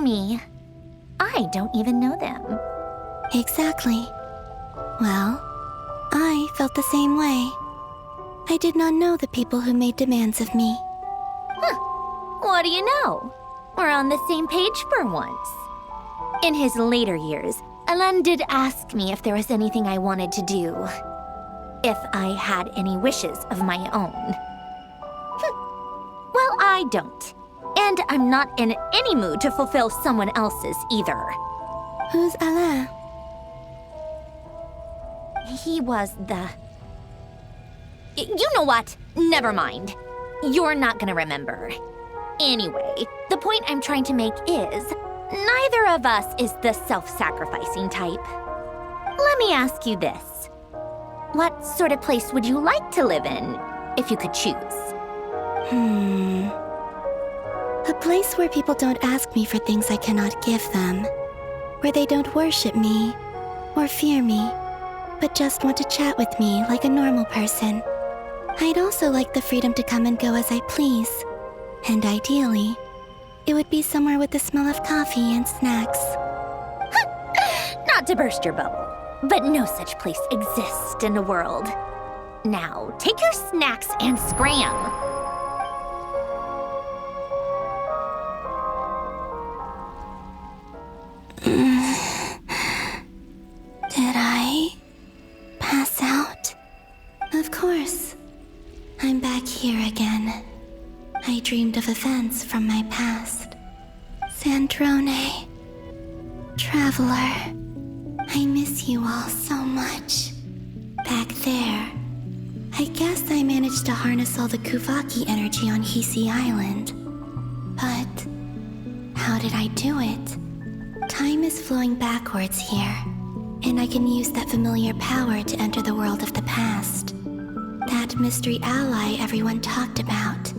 me. I don't even know them. Exactly. Well, I felt the same way. I did not know the people who made demands of me. What do you know? We're on the same page for once. In his later years, Alan did ask me if there was anything I wanted to do. If I had any wishes of my own. Well, I don't. And I'm not in any mood to fulfill someone else's either. Who's Alain? He was the... You know what? Never mind. You're not gonna remember. Anyway, the point I'm trying to make is, neither of us is the self-sacrificing type. Let me ask you this. What sort of place would you like to live in, if you could choose? A place where people don't ask me for things I cannot give them. Where they don't worship me, or fear me, but just want to chat with me like a normal person. I'd also like the freedom to come and go as I please. And ideally, it would be somewhere with the smell of coffee and snacks. Not to burst your bubble, but no such place exists in the world. Now, take your snacks and scram. Did I pass out? Of course. I'm back here again. I dreamed of events from my past. Sandrone. Traveler. I miss you all so much. Back there. I guess I managed to harness all the Kuvaki energy on Hisi Island. But how did I do it? Time is flowing backwards here, and I can use that familiar power to enter the world of the past. That mystery ally everyone talked about.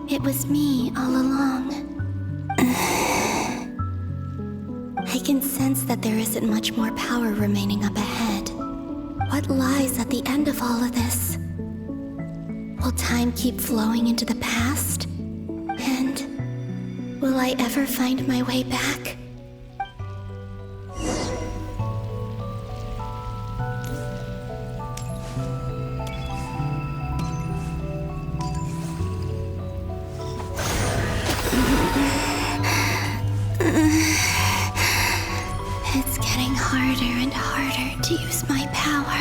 It was me all along. I can sense that there isn't much more power remaining up ahead. What lies at the end of all of this? Will time keep flowing into the past? And will I ever find my way back? It's getting harder and harder to use my power.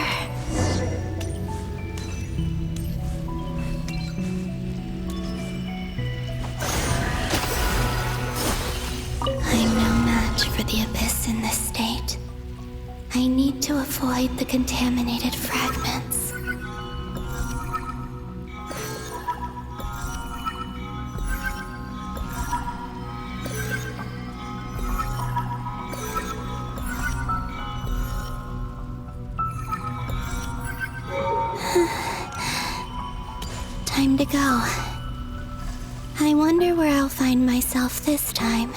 I'm no match for the abyss in this state. I need to avoid the contaminated fragments. Time to go. I wonder where I'll find myself this time.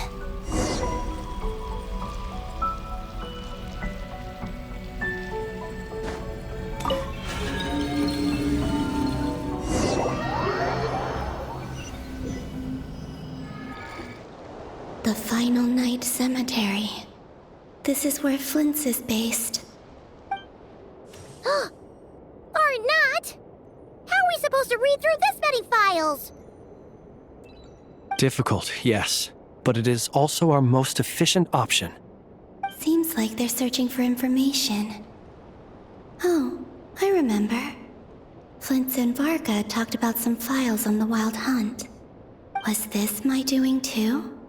The Final Night Cemetery. This is where Flint's is based. Or not! How are we supposed to read through this many files? Difficult, yes, but it is also our most efficient option. Seems like they're searching for information. Oh, I remember. Flint and Varga talked about some files on the Wild Hunt. Was this my doing too?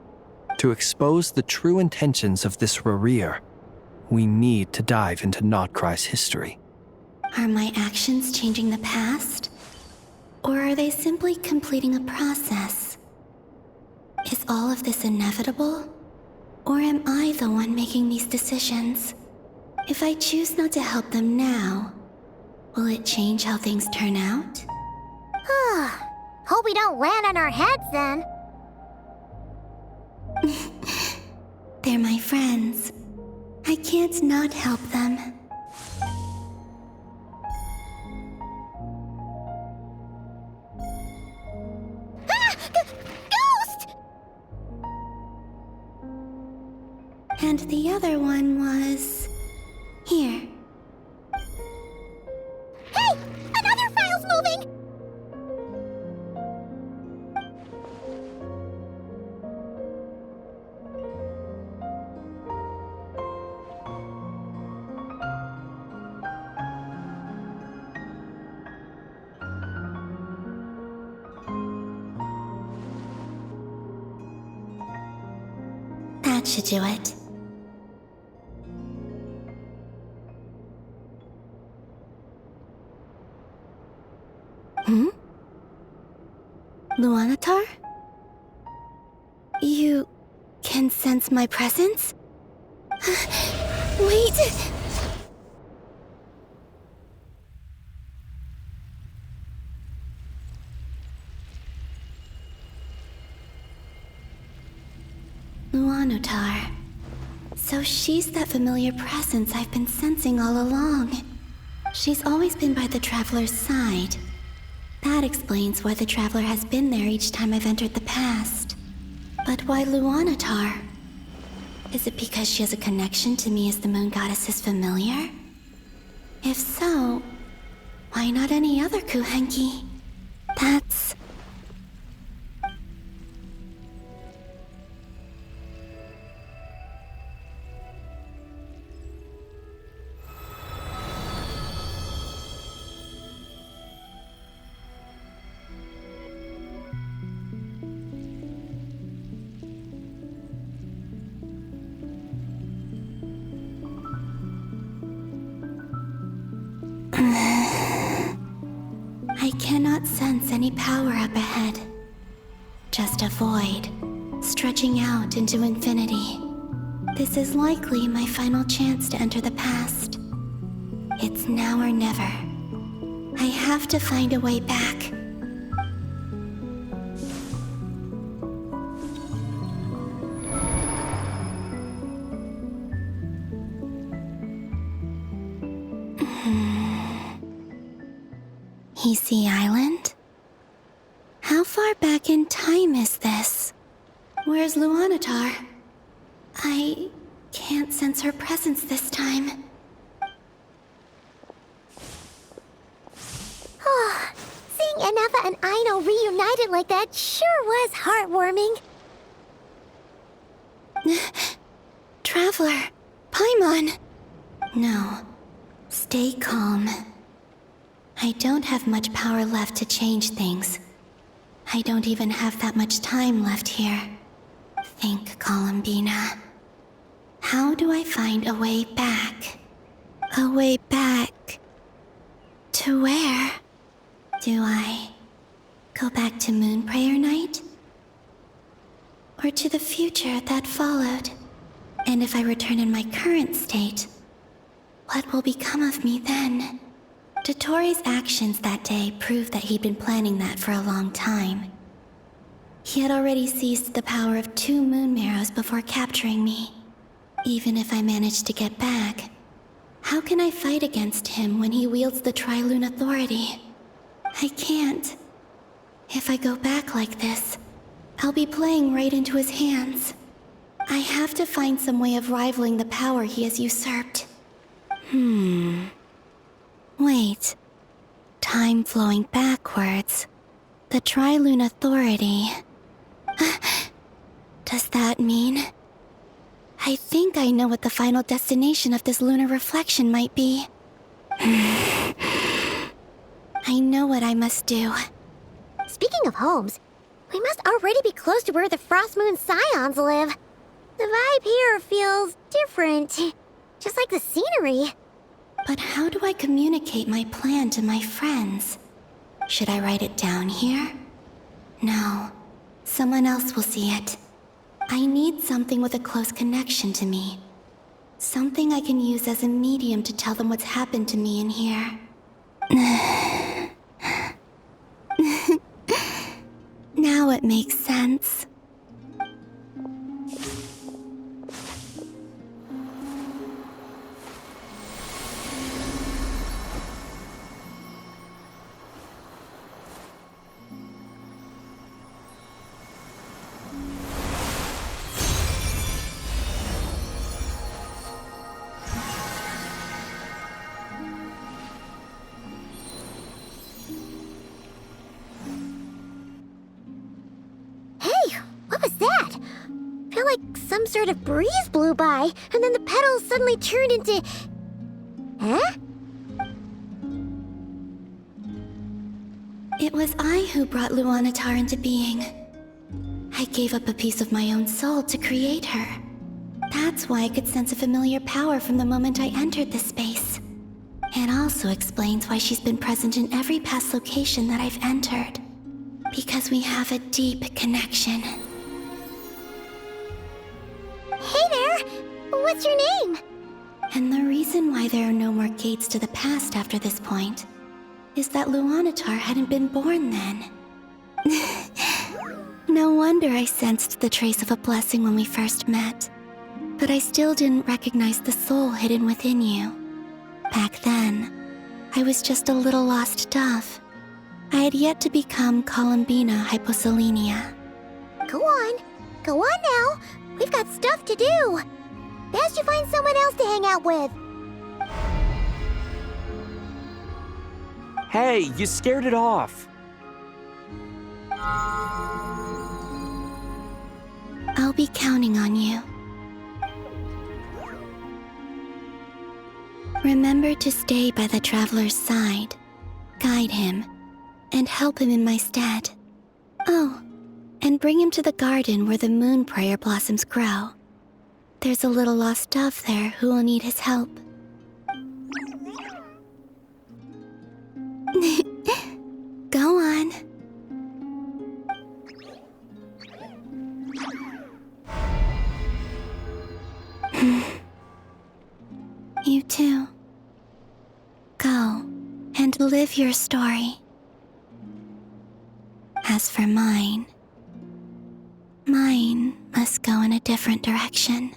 To expose the true intentions of this Rarir, we need to dive into Not Krai's history. Are my actions changing the past? Or are they simply completing a process? Is all of this inevitable? Or am I the one making these decisions? If I choose not to help them now, will it change how things turn out? Hope we don't land on our heads then. They're my friends. I can't not help them. Ghost! And the other one was... here. Hey! Another file's moving! That should do it. Luanatar? You can sense my presence? Wait! Luanatar. So she's that familiar presence I've been sensing all along. She's always been by the Traveler's side. That explains why the Traveler has been there each time I've entered the past. But why Luanatar? Is it because she has a connection to me as the Moon Goddess's familiar? If so, why not any other Kuhenki? That's... I cannot sense any power up ahead. Just a void, stretching out into infinity. This is likely my final chance to enter the past. It's now or never. I have to find a way back. Easy Island? How far back in time is this? Where's Luanatar? I can't sense her presence this time. Oh, seeing Anafa and Aino reunited like that sure was heartwarming. Traveler, Paimon. No, stay calm. I don't have much power left to change things. I don't even have that much time left here. Think, Columbina. How do I find a way back? A way back... to where? Do I go back to Moon Prayer Night? Or to the future that followed? And if I return in my current state, what will become of me then? Dotori's actions that day proved that he'd been planning that for a long time. He had already seized the power of 2 moon marrows before capturing me. Even if I managed to get back, how can I fight against him when he wields the Tri-Lune authority? I can't. If I go back like this, I'll be playing right into his hands. I have to find some way of rivaling the power he has usurped. Wait. Time flowing backwards. The Tri-Lune authority. Does that mean... I think I know what the final destination of this lunar reflection might be. I know what I must do. Speaking of homes, we must already be close to where the Frost Moon Scions live. The vibe here feels different, just like the scenery. But how do I communicate my plan to my friends? Should I write it down here? No. Someone else will see it. I need something with a close connection to me. Something I can use as a medium to tell them what's happened to me in here. Now it makes sense. felt like some sort of breeze blew by, and then the petals suddenly turned into... Huh? It was I who brought Luanatar into being. I gave up a piece of my own soul to create her. That's why I could sense a familiar power from the moment I entered this space. It also explains why she's been present in every past location that I've entered. Because we have a deep connection. Hey there! What's your name? And the reason why there are no more gates to the past after this point is that Luanatar hadn't been born then. No wonder I sensed the trace of a blessing when we first met. But I still didn't recognize the soul hidden within you. Back then, I was just a little lost dove. I had yet to become Columbina Hyposelenia. Go on now. We've got stuff to do. Best you find someone else to hang out with. Hey, you scared it off. I'll be counting on you. Remember to stay by the traveler's side, guide him, and help him in my stead. Oh, and bring him to the garden where the moon prayer blossoms grow. There's a little lost dove there who will need his help. Go on. You too. Go and live your story. As for mine must go in a different direction.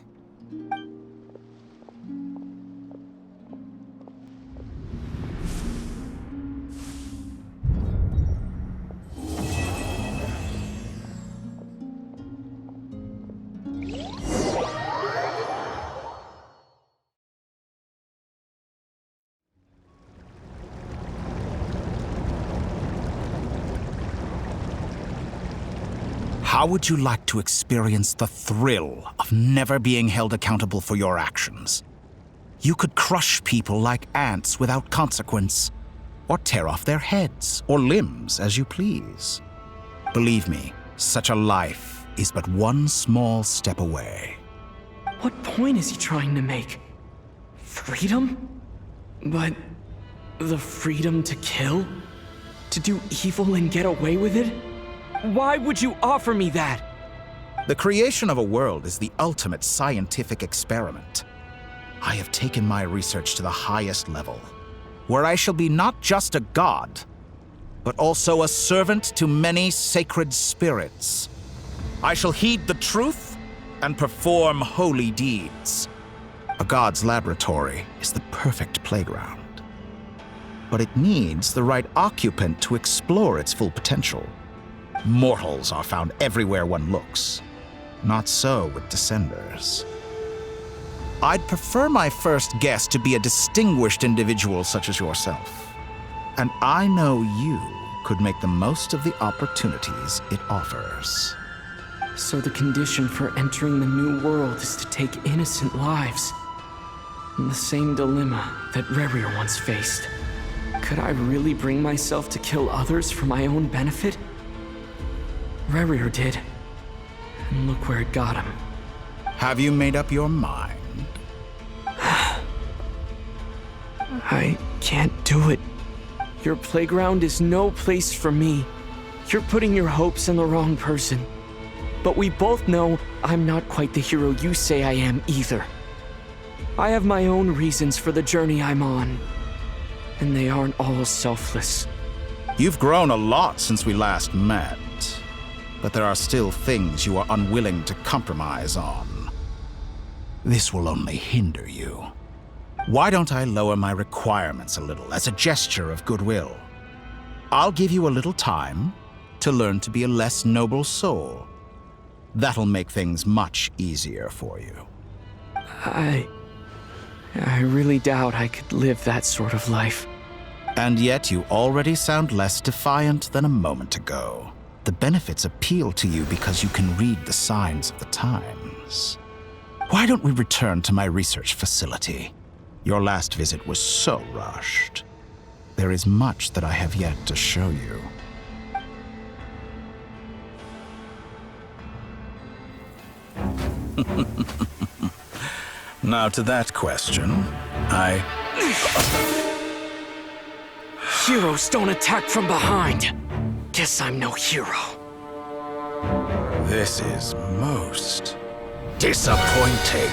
How would you like to experience the thrill of never being held accountable for your actions? You could crush people like ants without consequence, or tear off their heads or limbs as you please. Believe me, such a life is but one small step away. What point is he trying to make? Freedom? But the freedom to kill? To do evil and get away with it? Why would you offer me that? The creation of a world is the ultimate scientific experiment. I have taken my research to the highest level, where I shall be not just a god, but also a servant to many sacred spirits. I shall heed the truth and perform holy deeds. A god's laboratory is the perfect playground, but it needs the right occupant to explore its full potential. Mortals are found everywhere one looks. Not so with Descenders. I'd prefer my first guest to be a distinguished individual such as yourself. And I know you could make the most of the opportunities it offers. So the condition for entering the new world is to take innocent lives. The same dilemma that Rerir once faced. Could I really bring myself to kill others for my own benefit? Rerir did. And look where it got him. Have you made up your mind? I can't do it. Your playground is no place for me. You're putting your hopes in the wrong person. But we both know I'm not quite the hero you say I am either. I have my own reasons for the journey I'm on. And they aren't all selfless. You've grown a lot since we last met. But there are still things you are unwilling to compromise on. This will only hinder you. Why don't I lower my requirements a little as a gesture of goodwill? I'll give you a little time to learn to be a less noble soul. That'll make things much easier for you. I really doubt I could live that sort of life. And yet you already sound less defiant than a moment ago. The benefits appeal to you because you can read the signs of the times. is. Why don't we return to my research facility? Your last visit was so rushed. There is much that I have yet to show you. Now to that question, Heroes don't attack from behind. Guess I'm no hero. This is most disappointing.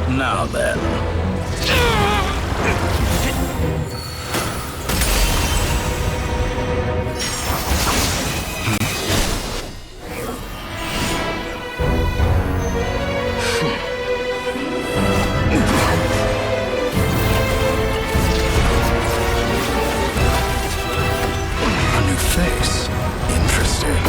Now then. A new face. Interesting.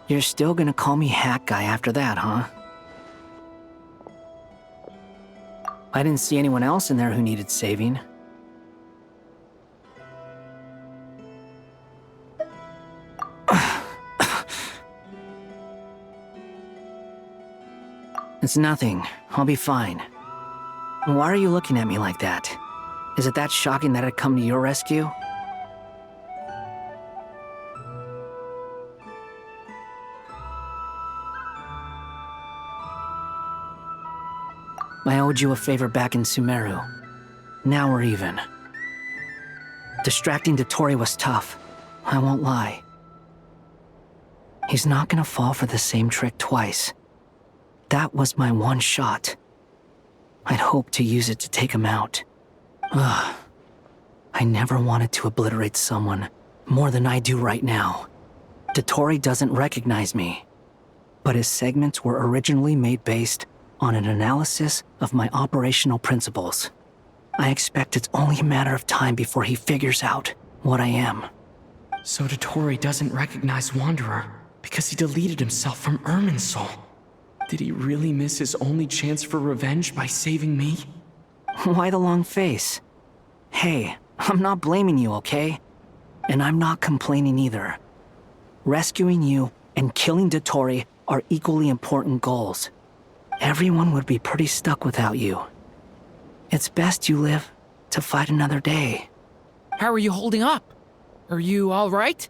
You're still gonna call me Hat Guy after that, huh? I didn't see anyone else in there who needed saving. It's nothing. I'll be fine. Why are you looking at me like that? Is it that shocking that I'd come to your rescue? I owed you a favor back in Sumeru. Now we're even. Distracting Dotori was tough, I won't lie. He's not gonna fall for the same trick twice. That was my one shot. I'd hoped to use it to take him out. Ugh. I never wanted to obliterate someone more than I do right now. Dotori doesn't recognize me, but his segments were originally made based on an analysis of my operational principles. I expect it's only a matter of time before he figures out what I am. So Dotori doesn't recognize Wanderer because he deleted himself from Irminsul. Did he really miss his only chance for revenge by saving me? Why the long face? Hey, I'm not blaming you, okay? And I'm not complaining either. Rescuing you and killing Dotori are equally important goals. Everyone would be pretty stuck without you. It's best you live to fight another day. How are you holding up? Are you all right?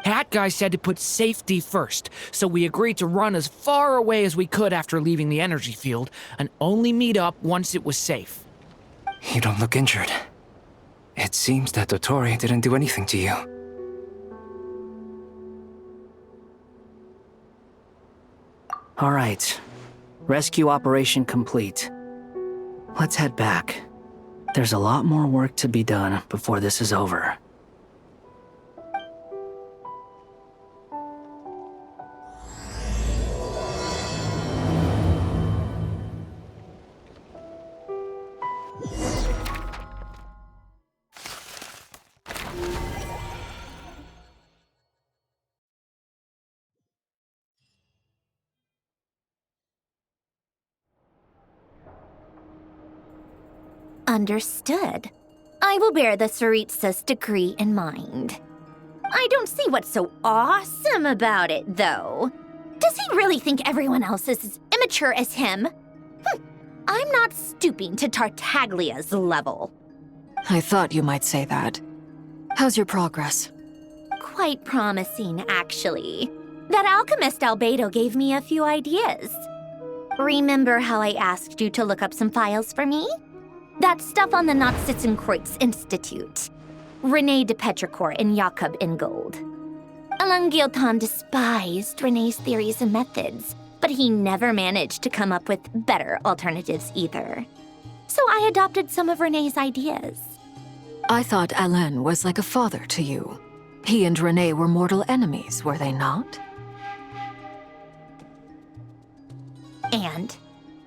Hat Guy said to put safety first, so we agreed to run as far away as we could after leaving the energy field and only meet up once it was safe. You don't look injured. It seems that Dotori didn't do anything to you. All right. Rescue operation complete. Let's head back. There's a lot more work to be done before this is over. Understood. I will bear the Tsaritsa's decree in mind. I don't see what's so awesome about it, though. Does he really think everyone else is as immature as him? I'm not stooping to Tartaglia's level. I thought you might say that. How's your progress? Quite promising, actually. That alchemist Albedo gave me a few ideas. Remember how I asked you to look up some files for me? That stuff on the Nachtschitzenkreuz Institute. René de Petrichor and Jakob Ingold. Alain Guillotin despised René's theories and methods, but he never managed to come up with better alternatives either. So I adopted some of René's ideas. I thought Alain was like a father to you. He and René were mortal enemies, were they not? And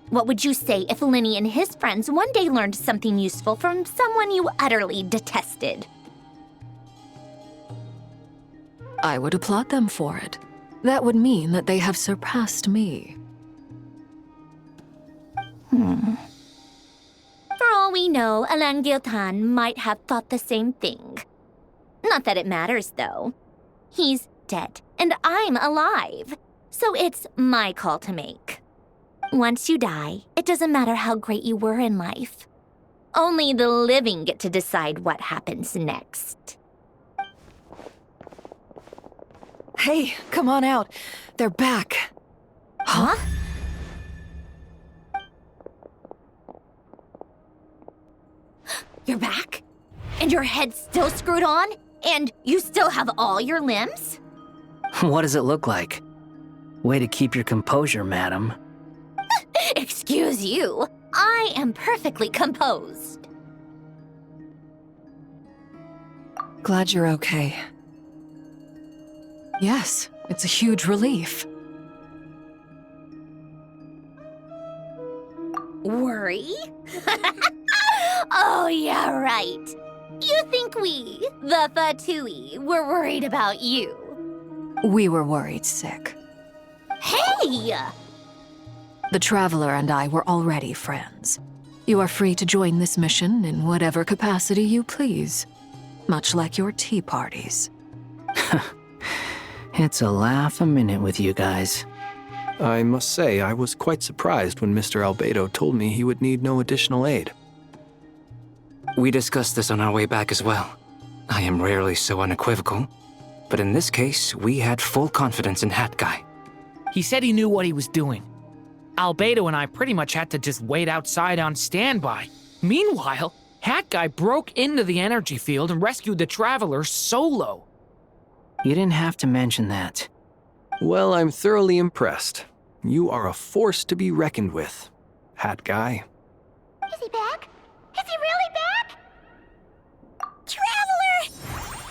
what would you say if Linny and his friends one day learned something useful from someone you utterly detested? I would applaud them for it. That would mean that they have surpassed me. For all we know, Alain Guillotin might have thought the same thing. Not that it matters, though. He's dead, and I'm alive. So it's my call to make. Once you die, it doesn't matter how great you were in life. Only the living get to decide what happens next. Hey, come on out. They're back. Huh? You're back? And your head's still screwed on? And you still have all your limbs? What does it look like? Way to keep your composure, madam. Excuse you. I am perfectly composed. Glad you're okay. Yes, it's a huge relief. Worry? Oh, yeah, right. You think we, the Fatui, were worried about you? We were worried sick. Hey! The Traveler and I were already friends. You are free to join this mission in whatever capacity you please. Much like your tea parties. It's a laugh a minute with you guys. I must say, I was quite surprised when Mr. Albedo told me he would need no additional aid. We discussed this on our way back as well. I am rarely so unequivocal, but in this case, we had full confidence in Hat Guy. He said he knew what he was doing. Albedo and I pretty much had to just wait outside on standby. Meanwhile, Hat Guy broke into the energy field and rescued the Traveler solo. You didn't have to mention that. Well, I'm thoroughly impressed. You are a force to be reckoned with, Hat Guy. Is he back? Is he really back? Traveler!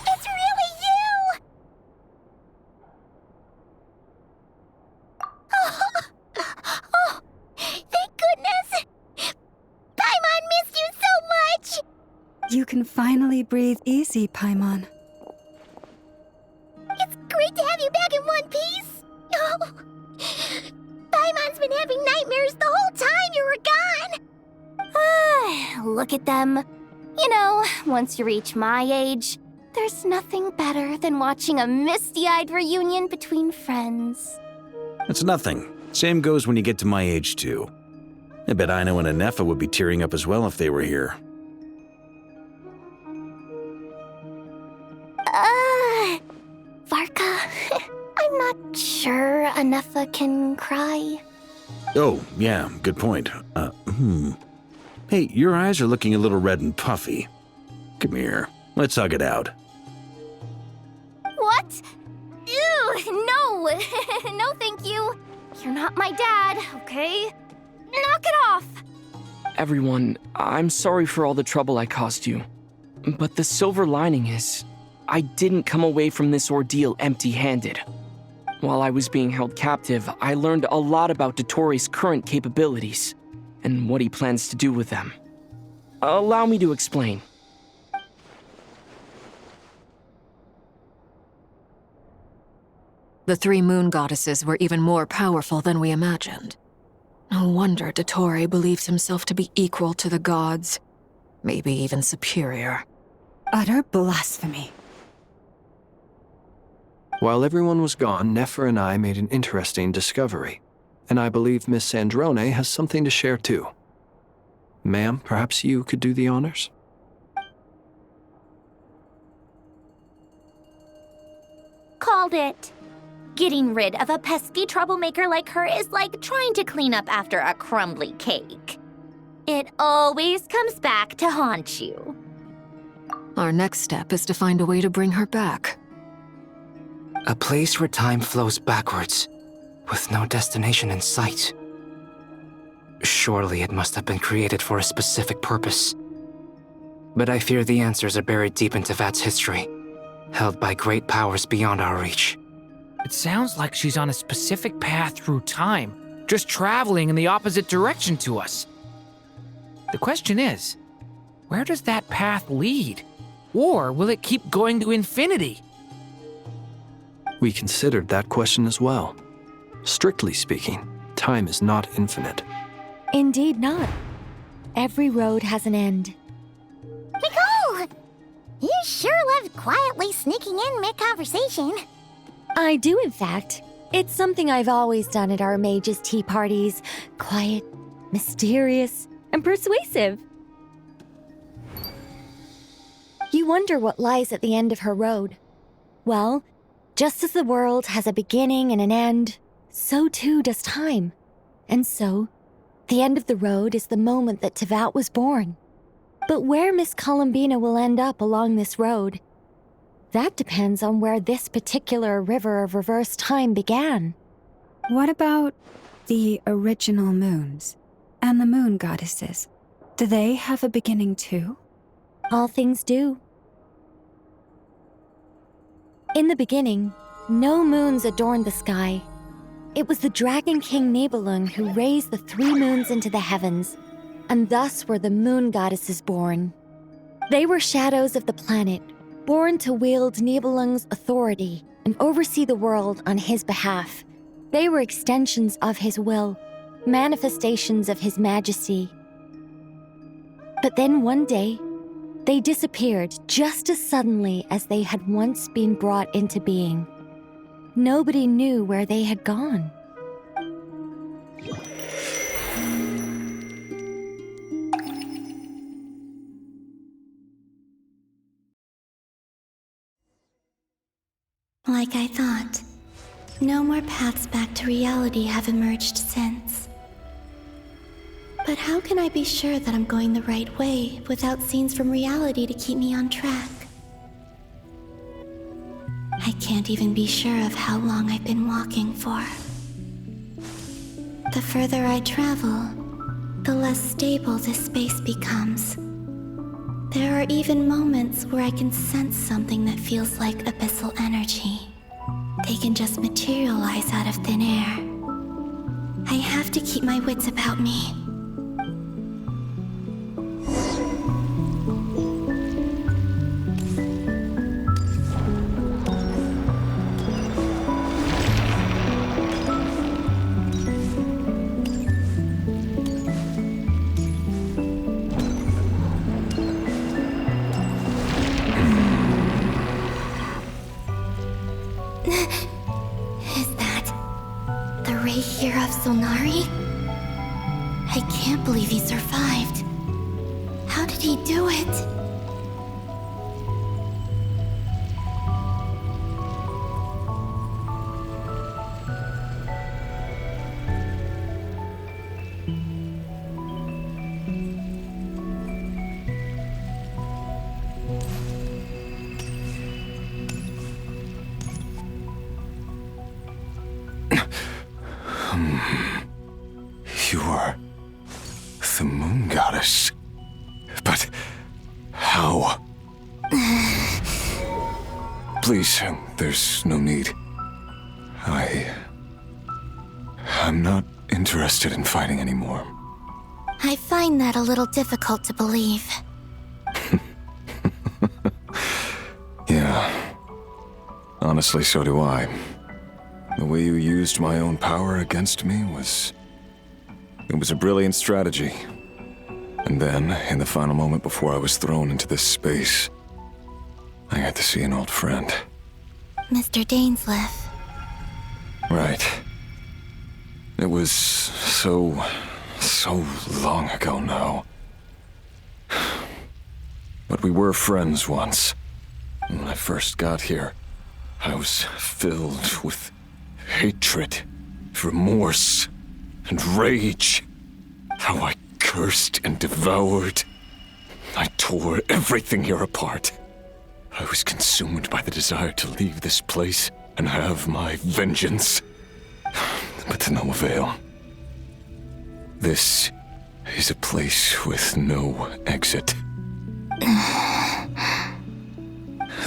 It's really you! Oh, thank goodness! Paimon missed you so much! You can finally breathe easy, Paimon. It's great to have you back in one piece! Oh, Paimon's been having nightmares the whole time you were gone! Look at them. You know, once you reach my age, there's nothing better than watching a misty-eyed reunion between friends. It's nothing. Same goes when you get to my age, too. I bet Aino and Anefa would be tearing up as well if they were here. Varka, I'm not sure Anefa can cry. Oh, yeah, good point. Hey, your eyes are looking a little red and puffy. Come here, let's hug it out. What? Ew, no. No, thank you. You're not my dad, okay? Knock it off. Everyone, I'm sorry for all the trouble I caused you. But the silver lining is, I didn't come away from this ordeal empty-handed. While I was being held captive, I learned a lot about Dottoro's current capabilities, and what he plans to do with them. Allow me to explain. The three moon goddesses were even more powerful than we imagined. No wonder Dottore believes himself to be equal to the gods, maybe even superior. Utter blasphemy. While everyone was gone, Nefer and I made an interesting discovery, and I believe Miss Sandrone has something to share too. Ma'am, perhaps you could do the honors? called it. Getting rid of a pesky troublemaker like her is like trying to clean up after a crumbly cake. It always comes back to haunt you. Our next step is to find a way to bring her back. A place where time flows backwards, with no destination in sight. Surely it must have been created for a specific purpose. But I fear the answers are buried deep in Tevat's history, held by great powers beyond our reach. It sounds like she's on a specific path through time, just traveling in the opposite direction to us. The question is, where does that path lead? Or will it keep going to infinity? We considered that question as well. Strictly speaking, time is not infinite. Indeed not. Every road has an end. Nicole! You sure love quietly sneaking in mid-conversation. I do, in fact. It's something I've always done at our mages' tea parties. Quiet, mysterious, and persuasive. You wonder what lies at the end of her road. Well, just as the world has a beginning and an end, so too does time. And so, the end of the road is the moment that Tevat was born. But where Miss Columbina will end up along this road, that depends on where this particular river of reverse time began. What about the original moons and the moon goddesses? Do they have a beginning too? All things do. In the beginning, no moons adorned the sky. It was the Dragon King Nibelung who raised the 3 moons into the heavens, and thus were the moon goddesses born. They were shadows of the planet, born to wield Nibelung's authority and oversee the world on his behalf. They were extensions of his will, manifestations of his majesty. But then one day, they disappeared just as suddenly as they had once been brought into being. Nobody knew where they had gone. Like I thought, no more paths back to reality have emerged since. But how can I be sure that I'm going the right way without scenes from reality to keep me on track? I can't even be sure of how long I've been walking for. The further I travel, the less stable this space becomes. There are even moments where I can sense something that feels like abyssal energy. They can just materialize out of thin air. I have to keep my wits about me. Is that the Rahier of Solnari? I can't believe he survived. How did he do it? You are the moon goddess. But how? Please, there's no need. I'm not interested in fighting anymore. I find that a little difficult to believe. Yeah. Honestly, so do I. The way you used my own power against me was... It was a brilliant strategy. And then, in the final moment before I was thrown into this space, I got to see an old friend. Mr. Dainsleif. Right. It was so long ago now. But we were friends once. When I first got here, I was filled with hatred, remorse, and rage. How I cursed and devoured. I tore everything here apart. I was consumed by the desire to leave this place and have my vengeance. But to no avail. This is a place with no exit.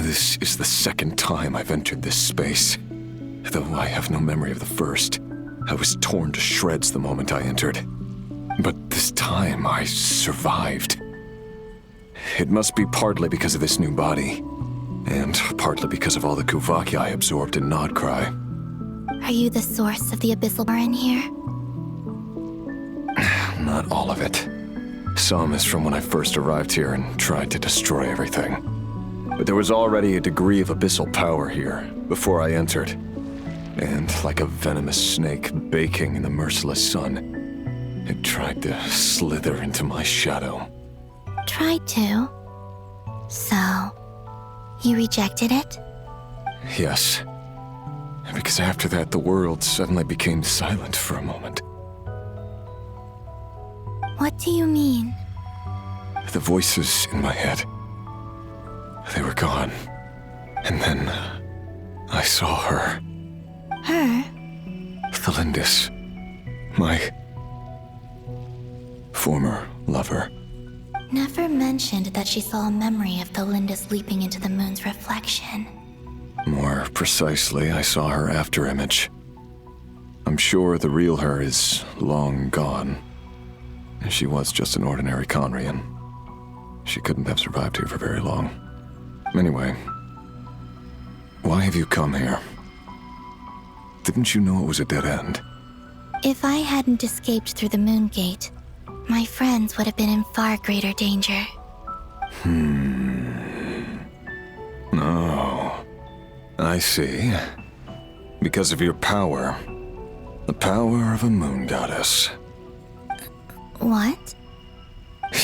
This is the second time I've entered this space. Though I have no memory of the first, I was torn to shreds the moment I entered. But this time I survived. It must be partly because of this new body, and partly because of all the Kuvaki I absorbed in Krai. Are you the source of the abyssal power in here? Not all of it. Some is from when I first arrived here and tried to destroy everything. But there was already a degree of abyssal power here before I entered. And like a venomous snake baking in the merciless sun, it tried to slither into my shadow. Tried to? So, you rejected it? Yes. Because after that, the world suddenly became silent for a moment. What do you mean? The voices in my head, they were gone. And then I saw her. Her? Thelindis. My former lover. Never mentioned that she saw a memory of Thelindis leaping into the moon's reflection. More precisely, I saw her afterimage. I'm sure the real her is long gone. She was just an ordinary Conrian. She couldn't have survived here for very long. Anyway, why have you come here? Didn't you know it was a dead end? If I hadn't escaped through the moon gate, my friends would have been in far greater danger. Oh, I see. Because of your power. The power of a moon goddess. What?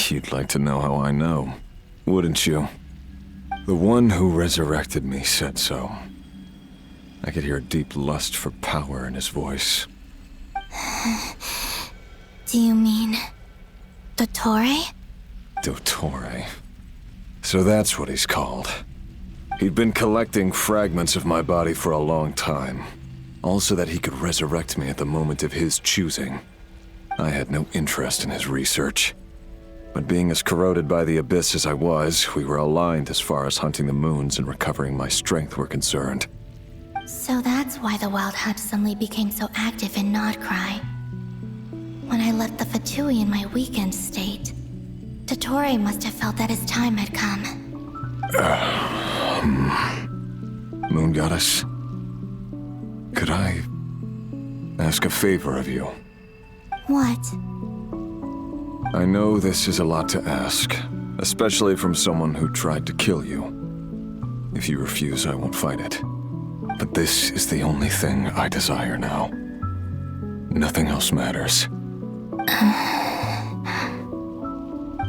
You'd like to know how I know, wouldn't you? The one who resurrected me said so. I could hear a deep lust for power in his voice. Do you mean... Dottore? Dottore. So that's what he's called. He'd been collecting fragments of my body for a long time. All so that he could resurrect me at the moment of his choosing. I had no interest in his research. But being as corroded by the abyss as I was, we were aligned as far as hunting the moons and recovering my strength were concerned. So that's why the Wild Hunt suddenly became so active in Krai. When I left the Fatui in my weakened state, Dottore must have felt that his time had come. Moon Goddess, could I ask a favor of you? What? I know this is a lot to ask, especially from someone who tried to kill you. If you refuse, I won't fight it. But this is the only thing I desire now. Nothing else matters.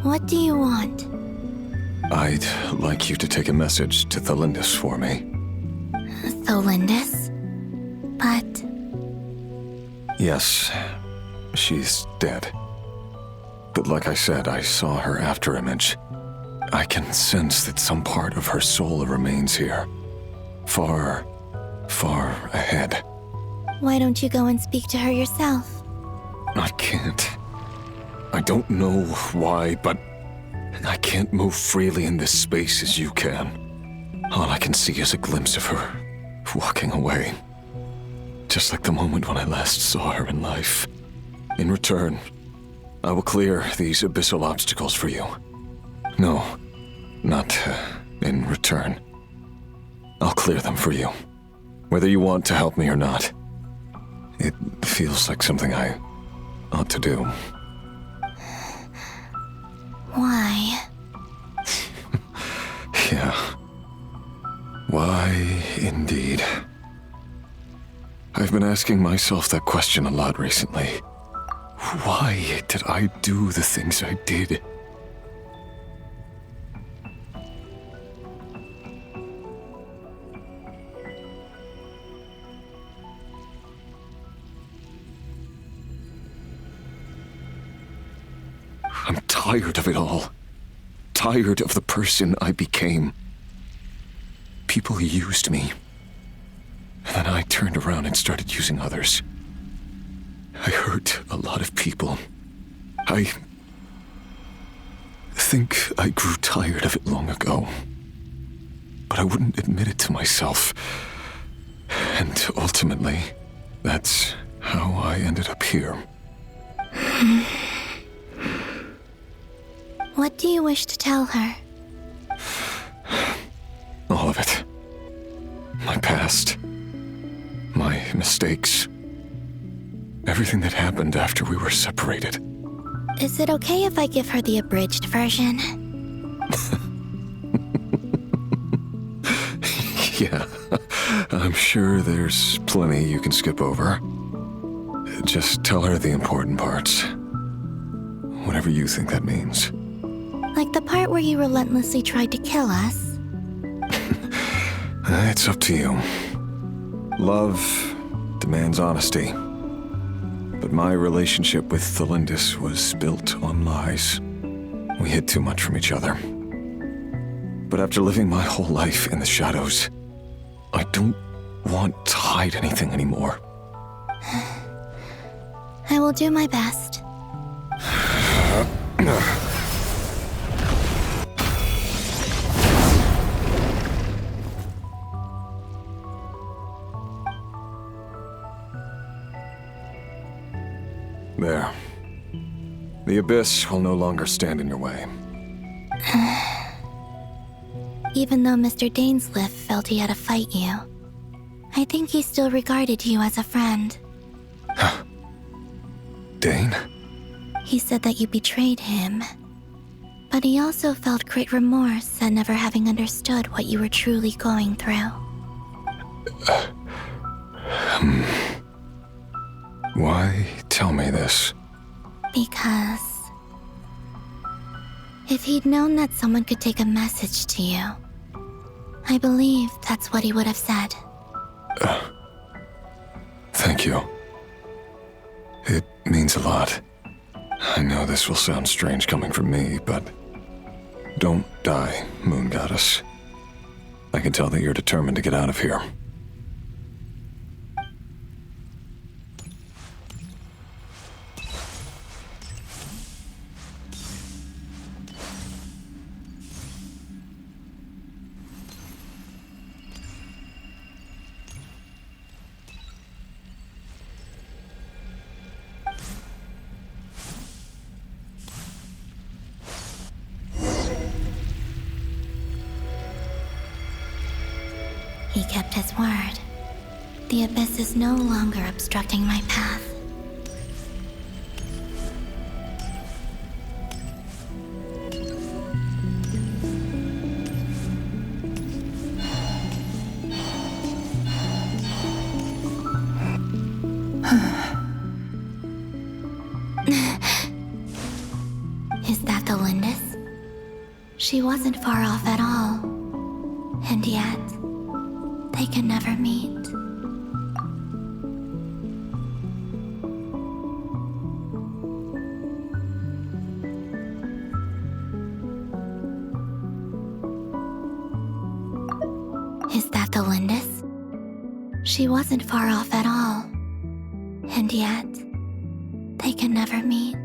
What do you want? I'd like you to take a message to Thelindis for me. Thelindis? But... Yes, she's dead. But like I said, I saw her afterimage. I can sense that some part of her soul remains here. Far, far ahead. Why don't you go and speak to her yourself? I can't. I don't know why, but I can't move freely in this space as you can. All I can see is a glimpse of her, walking away. Just like the moment when I last saw her in life. In return, I will clear these abyssal obstacles for you. No, not in return. I'll clear them for you, whether you want to help me or not. It feels like something I ought to do. Why? Yeah. Why, indeed. I've been asking myself that question a lot recently. Why did I do the things I did? tired of it all. Tired of the person I became. People used me. And then I turned around and started using others. I hurt a lot of people. I think I grew tired of it long ago. But I wouldn't admit it to myself. And ultimately, that's how I ended up here. What do you wish to tell her? All of it. My past. My mistakes. Everything that happened after we were separated. Is it okay if I give her the abridged version? Yeah, I'm sure there's plenty you can skip over. Just tell her the important parts. Whatever you think that means. Like the part where you relentlessly tried to kill us? It's up to you. Love demands honesty. But my relationship with Thelindis was built on lies. We hid too much from each other. But after living my whole life in the shadows, I don't want to hide anything anymore. I will do my best. There. The Abyss will no longer stand in your way. Even though Mr. Dainsleif felt he had to fight you, I think he still regarded you as a friend. Dane? He said that you betrayed him, but he also felt great remorse at never having understood what you were truly going through. Why tell me this? Because if he'd known that someone could take a message to you, I believe that's what he would have said. Thank you. It means a lot. I know this will sound strange coming from me, but don't die, Moon Goddess. I can tell that you're determined to get out of here. He kept his word. The Abyss is no longer obstructing my path. Is that the Lindis? She wasn't far off at all. And yet, they can never meet. Is that the Lindis? She wasn't far off at all. And yet, they can never meet.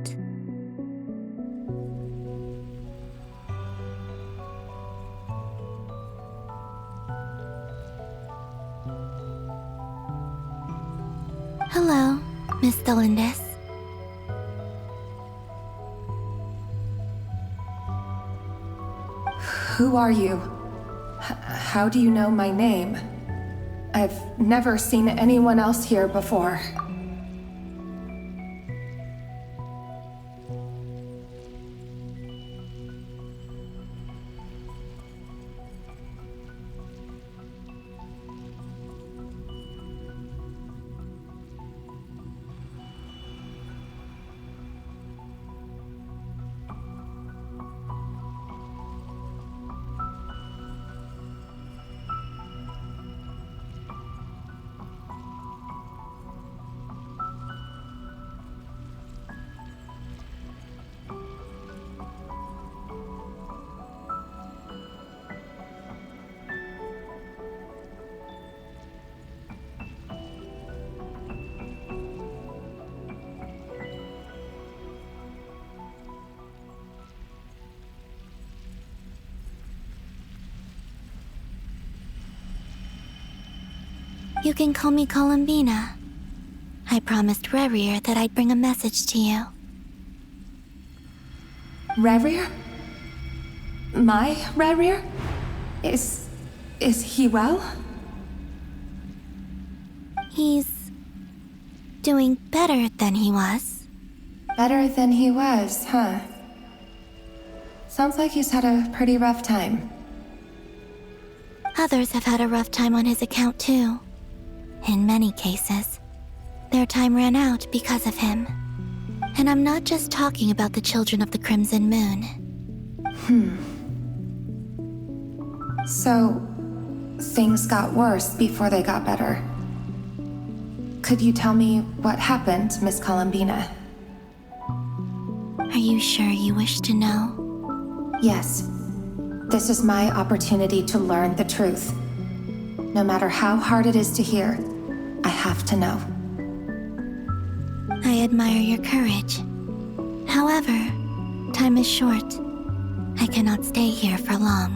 Hello, Miss Thelindis. Who are you? How do you know my name? I've never seen anyone else here before. You can call me Columbina. I promised Rerir that I'd bring a message to you. Rerir? My Rerir? Is he well? He's doing better than he was. Better than he was, huh? Sounds like he's had a pretty rough time. Others have had a rough time on his account too. In many cases, their time ran out because of him. And I'm not just talking about the children of the Crimson Moon. So, things got worse before they got better. Could you tell me what happened, Miss Columbina? Are you sure you wish to know? Yes. This is my opportunity to learn the truth. No matter how hard it is to hear, I have to know. I admire your courage. However, time is short. I cannot stay here for long.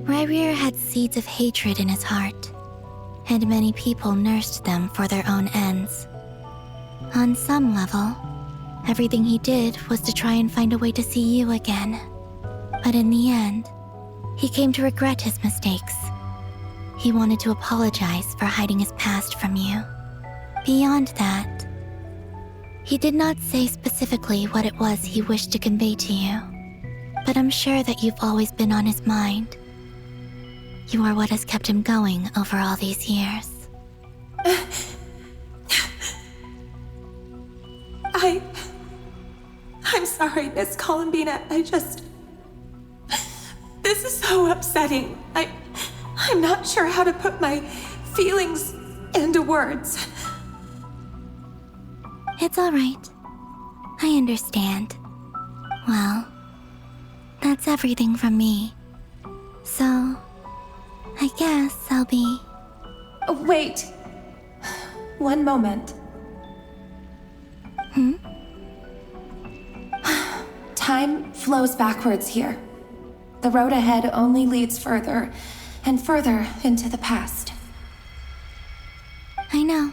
Rerir had seeds of hatred in his heart, and many people nursed them for their own ends. On some level, everything he did was to try and find a way to see you again. But in the end, he came to regret his mistakes. He wanted to apologize for hiding his past from you. Beyond that, he did not say specifically what it was he wished to convey to you, but I'm sure that you've always been on his mind. You are what has kept him going over all these years. I'm sorry, Miss Columbina. This is so upsetting. I'm not sure how to put my feelings into words. It's all right. I understand. Well, that's everything from me. So, I guess I'll be... Wait. One moment. Time flows backwards here. The road ahead only leads further and further into the past. I know.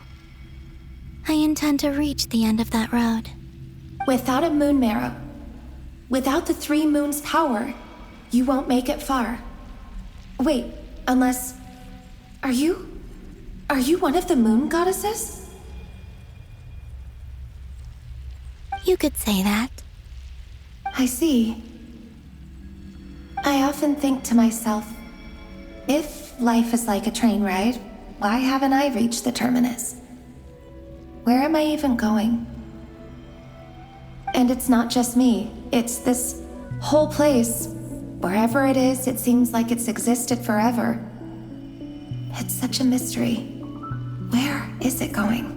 I intend to reach the end of that road. Without a moon marrow, without the 3 moons' power, you won't make it far. Wait, unless... Are you one of the moon goddesses? You could say that. I see. I often think to myself, if life is like a train ride, why haven't I reached the terminus? Where am I even going? And it's not just me, it's this whole place. Wherever it is, it seems like it's existed forever. It's such a mystery. Where is it going?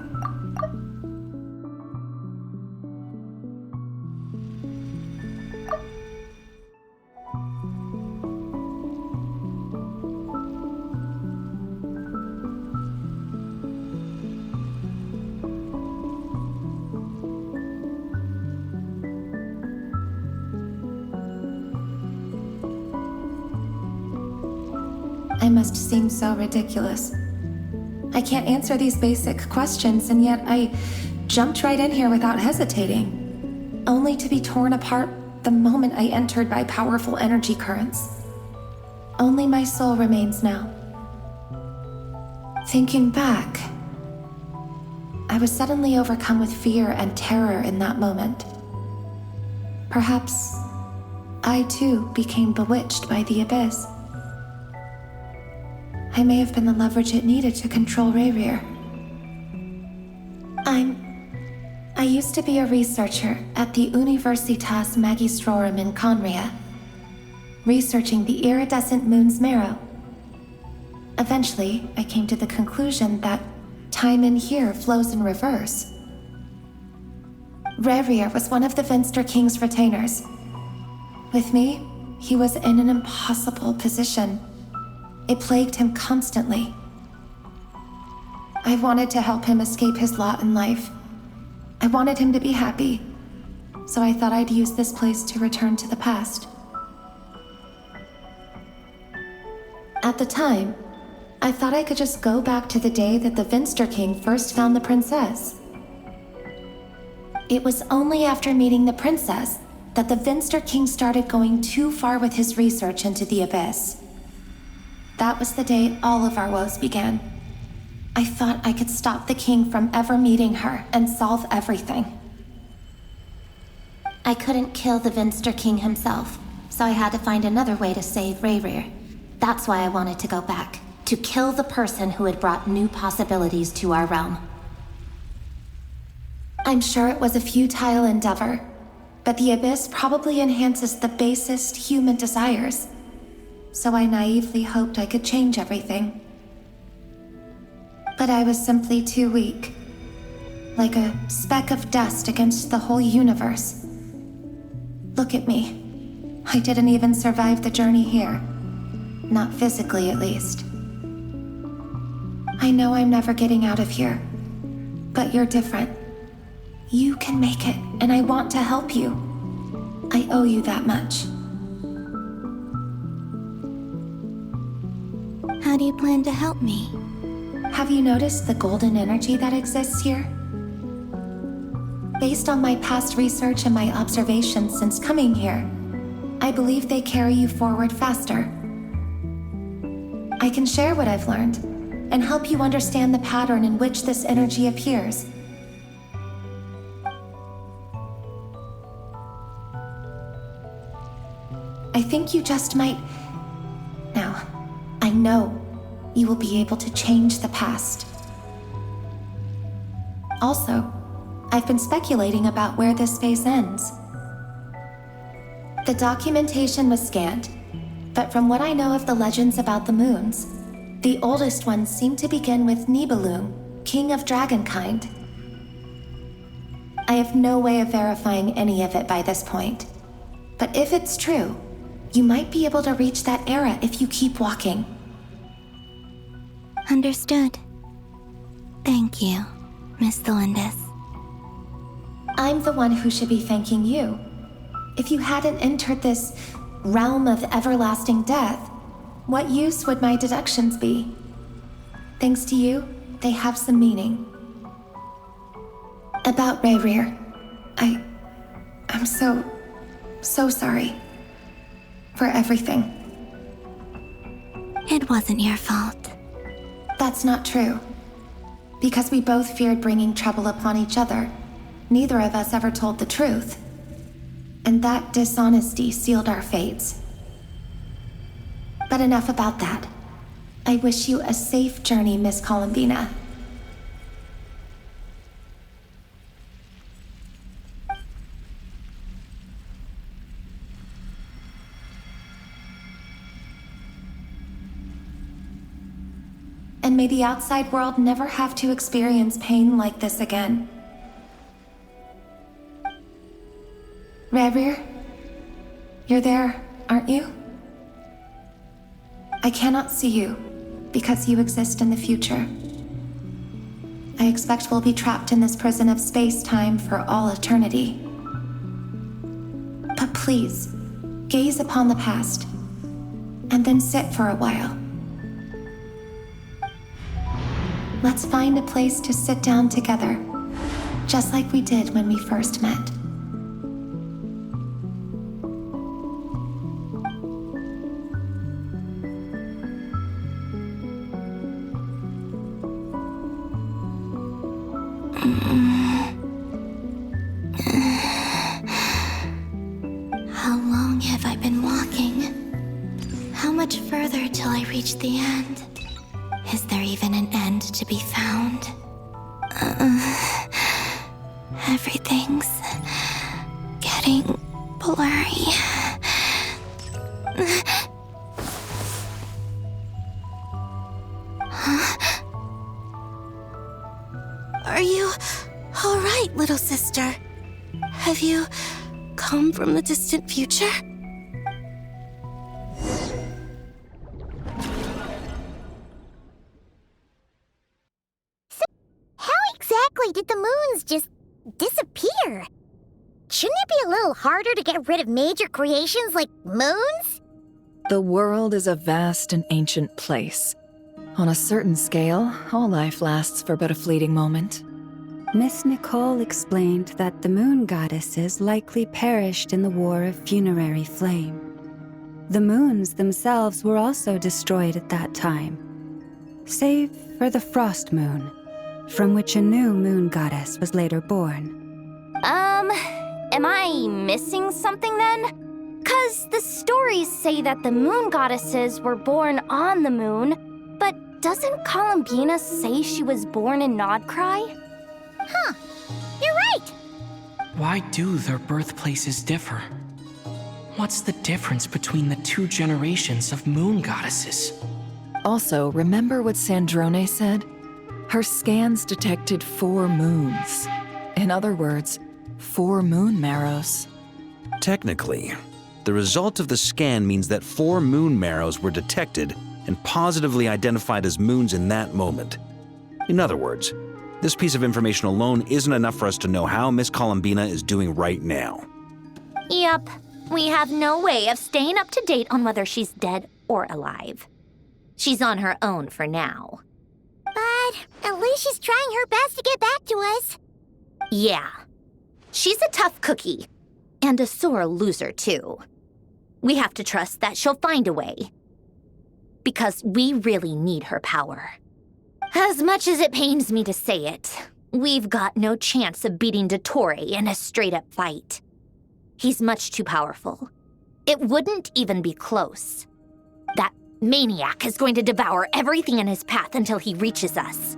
I must seem so ridiculous. I can't answer these basic questions, and yet I jumped right in here without hesitating, only to be torn apart the moment I entered by powerful energy currents. Only my soul remains now. Thinking back, I was suddenly overcome with fear and terror in that moment. Perhaps I too became bewitched by the abyss. I may have been the leverage it needed to control Rerir. I used to be a researcher at the Universitas Magistrorum in Conria, researching the iridescent moon's marrow. Eventually, I came to the conclusion that time in here flows in reverse. Rerir was one of the Venster King's retainers. With me, he was in an impossible position. It plagued him constantly. I wanted to help him escape his lot in life. I wanted him to be happy, so I thought I'd use this place to return to the past. At the time, I thought I could just go back to the day that the Vinster King first found the princess. It was only after meeting the princess that the Vinster King started going too far with his research into the Abyss. That was the day all of our woes began. I thought I could stop the king from ever meeting her and solve everything. I couldn't kill the Vinster King himself, so I had to find another way to save Rayrir. That's why I wanted to go back, to kill the person who had brought new possibilities to our realm. I'm sure it was a futile endeavor, but the Abyss probably enhances the basest human desires. So I naively hoped I could change everything. But I was simply too weak. Like a speck of dust against the whole universe. Look at me. I didn't even survive the journey here. Not physically, at least. I know I'm never getting out of here. But you're different. You can make it, and I want to help you. I owe you that much. How do you plan to help me? Have you noticed the golden energy that exists here? Based on my past research and my observations since coming here, I believe they carry you forward faster. I can share what I've learned and help you understand the pattern in which this energy appears. I think you just might... Now, I know you will be able to change the past. Also, I've been speculating about where this space ends. The documentation was scant, but from what I know of the legends about the moons, the oldest ones seem to begin with Nibelung, king of dragonkind. I have no way of verifying any of it by this point, but if it's true, you might be able to reach that era if you keep walking. Understood. Thank you, Miss Thelindis. I'm the one who should be thanking you. If you hadn't entered this realm of everlasting death, what use would my deductions be? Thanks to you, they have some meaning. About Rayrir, I'm so sorry. For everything. It wasn't your fault. That's not true. Because we both feared bringing trouble upon each other, neither of us ever told the truth. And that dishonesty sealed our fates. But enough about that. I wish you a safe journey, Miss Columbina. And may the outside world never have to experience pain like this again. Rayrir, you're there, aren't you? I cannot see you, because you exist in the future. I expect we'll be trapped in this prison of space-time for all eternity. But please, gaze upon the past, and then sit for a while. Let's find a place to sit down together, just like we did when we first met. How long have I been walking? How much further till I reach the end? Is there even an end to be found? Everything's getting blurry. Huh? Are you all right, little sister? Have you come from the distant future? Exactly, did the moons just disappear? Shouldn't it be a little harder to get rid of major creations like moons? The world is a vast and ancient place. On a certain scale, all life lasts for but a fleeting moment. Miss Nicole explained that the moon goddesses likely perished in the War of Funerary Flame. The moons themselves were also destroyed at that time, save for the Frost Moon, from which a new moon goddess was later born. Am I missing something then? 'Cause the stories say that the moon goddesses were born on the moon, but doesn't Columbina say she was born in Krai? Huh, you're right! Why do their birthplaces differ? What's the difference between the two generations of moon goddesses? Also, remember what Sandrone said? Her scans detected 4 moons. In other words, 4 moon marrows. Technically, the result of the scan means that 4 moon marrows were detected and positively identified as moons in that moment. In other words, this piece of information alone isn't enough for us to know how Miss Columbina is doing right now. Yep, we have no way of staying up to date on whether she's dead or alive. She's on her own for now. But at least she's trying her best to get back to us. Yeah. She's a tough cookie. And a sore loser, too. We have to trust that she'll find a way. Because we really need her power. As much as it pains me to say it, we've got no chance of beating Dottore in a straight-up fight. He's much too powerful. It wouldn't even be close. That maniac is going to devour everything in his path until he reaches us.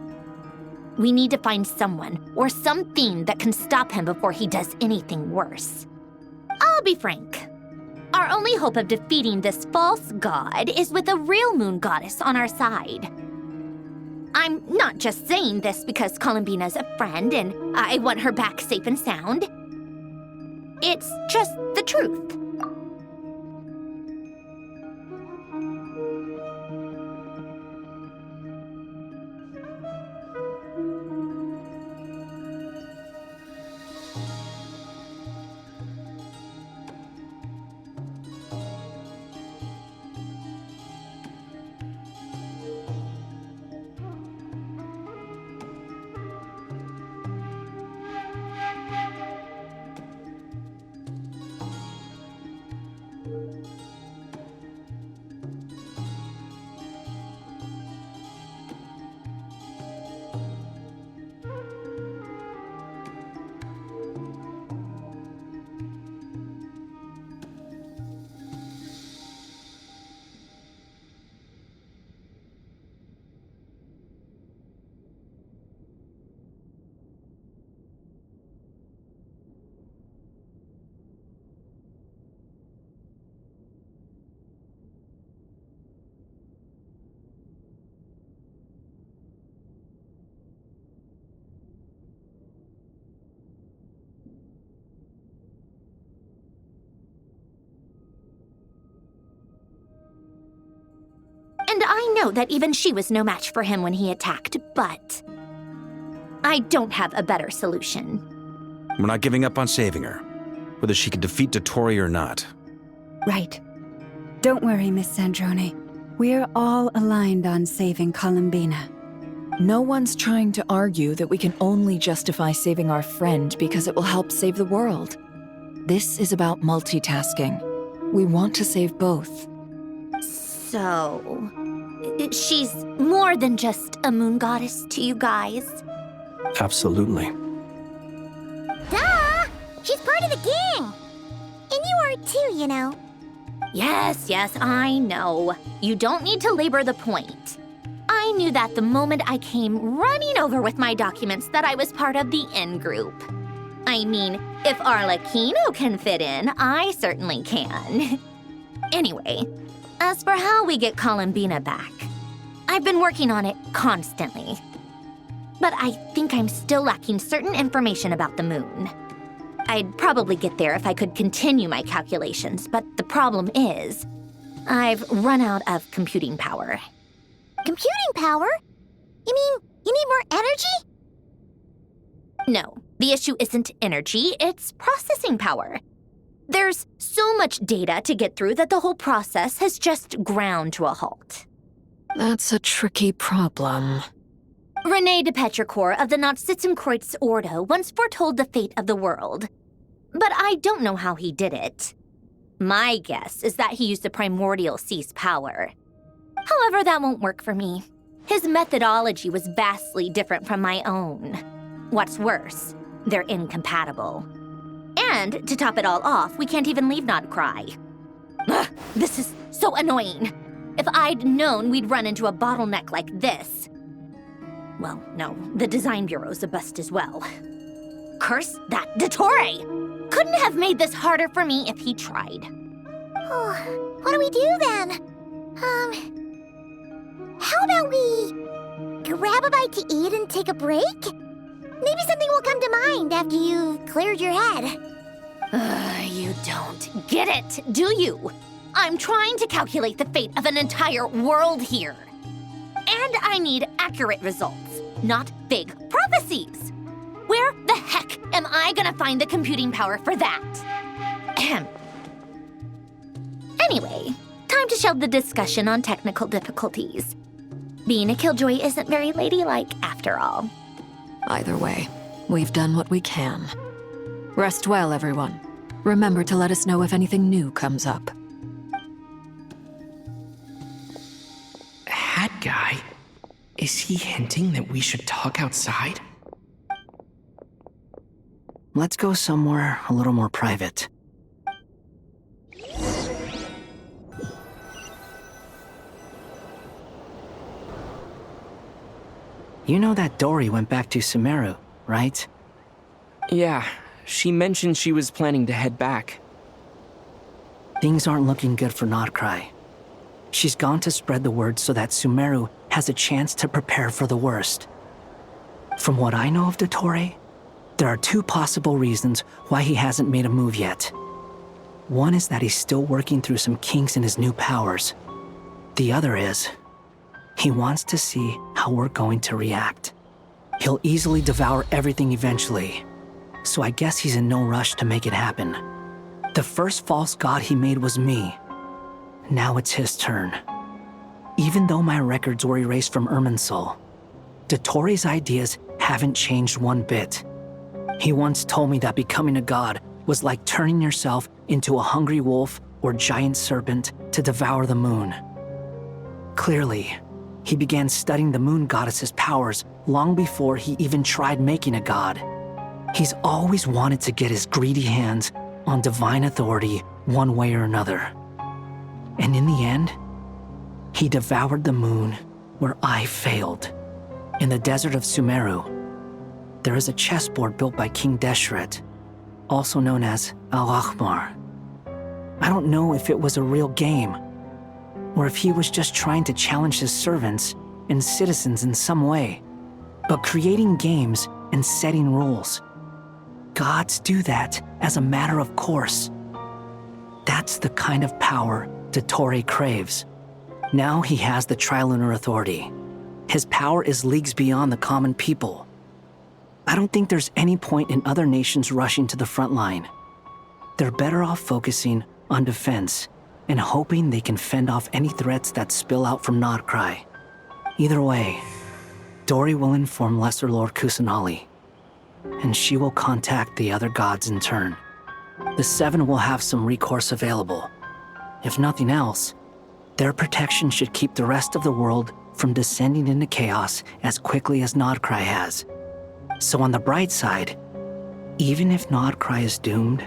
We need to find someone or something that can stop him before he does anything worse. I'll be frank. Our only hope of defeating this false god is with a real moon goddess on our side. I'm not just saying this because Columbina's a friend and I want her back safe and sound. It's just the truth. And I know that even she was no match for him when he attacked, but I don't have a better solution. We're not giving up on saving her, whether she can defeat Dottore or not. Right. Don't worry, Miss Sandrone. We're all aligned on saving Columbina. No one's trying to argue that we can only justify saving our friend because it will help save the world. This is about multitasking. We want to save both. So, she's more than just a moon goddess to you guys? Absolutely. Duh! She's part of the gang! And you are too, you know. Yes, I know. You don't need to labor the point. I knew that the moment I came running over with my documents that I was part of the in-group. I mean, if Arlecchino can fit in, I certainly can. Anyway, as for how we get Columbina back, I've been working on it constantly. But I think I'm still lacking certain information about the moon. I'd probably get there if I could continue my calculations, but the problem is, I've run out of computing power. Computing power? You mean you need more energy? No, the issue isn't energy, it's processing power. There's so much data to get through that the whole process has just ground to a halt. That's a tricky problem. René de Petrichor of the Nazissenkreuz Ordo once foretold the fate of the world. But I don't know how he did it. My guess is that he used the primordial sea's power. However, that won't work for me. His methodology was vastly different from my own. What's worse, they're incompatible. And, to top it all off, we can't even leave Krai. Ugh, this is so annoying. If I'd known we'd run into a bottleneck like this. Well, no, the design bureau's a bust as well. Curse that Dottore! Couldn't have made this harder for me if he tried. Oh, what do we do then? How about we grab a bite to eat and take a break? Maybe something will come to mind after you've cleared your head. You don't get it, do you? I'm trying to calculate the fate of an entire world here. And I need accurate results, not vague prophecies. Where the heck am I gonna find the computing power for that? Ahem. Anyway, time to shelve the discussion on technical difficulties. Being a killjoy isn't very ladylike after all. Either way, we've done what we can. Rest well, everyone. Remember to let us know if anything new comes up. Hat guy? Is he hinting that we should talk outside? Let's go somewhere a little more private. You know that Dory went back to Sumeru, right? Yeah, she mentioned she was planning to head back. Things aren't looking good for Krai. She's gone to spread the word so that Sumeru has a chance to prepare for the worst. From what I know of Dottore, there are two possible reasons why he hasn't made a move yet. One is that he's still working through some kinks in his new powers. The other is, he wants to see how we're going to react. He'll easily devour everything eventually, so I guess he's in no rush to make it happen. The first false god he made was me. Now it's his turn. Even though my records were erased from Irminsul, Dottore's ideas haven't changed one bit. He once told me that becoming a god was like turning yourself into a hungry wolf or giant serpent to devour the moon. Clearly, he began studying the moon goddess's powers long before he even tried making a god. He's always wanted to get his greedy hands on divine authority one way or another. And in the end, he devoured the moon where I failed. In the desert of Sumeru, there is a chessboard built by King Deshret, also known as Al-Ahmar. I don't know if it was a real game, or if he was just trying to challenge his servants and citizens in some way. But creating games and setting rules, gods do that as a matter of course. That's the kind of power Dottore craves. Now he has the Trilunar Authority. His power is leagues beyond the common people. I don't think there's any point in other nations rushing to the front line. They're better off focusing on defense and hoping they can fend off any threats that spill out from Krai. Either way, Dory will inform Lesser Lord Kusanali, and she will contact the other gods in turn. The Seven will have some recourse available. If nothing else, their protection should keep the rest of the world from descending into chaos as quickly as Krai has. So on the bright side, even if Krai is doomed,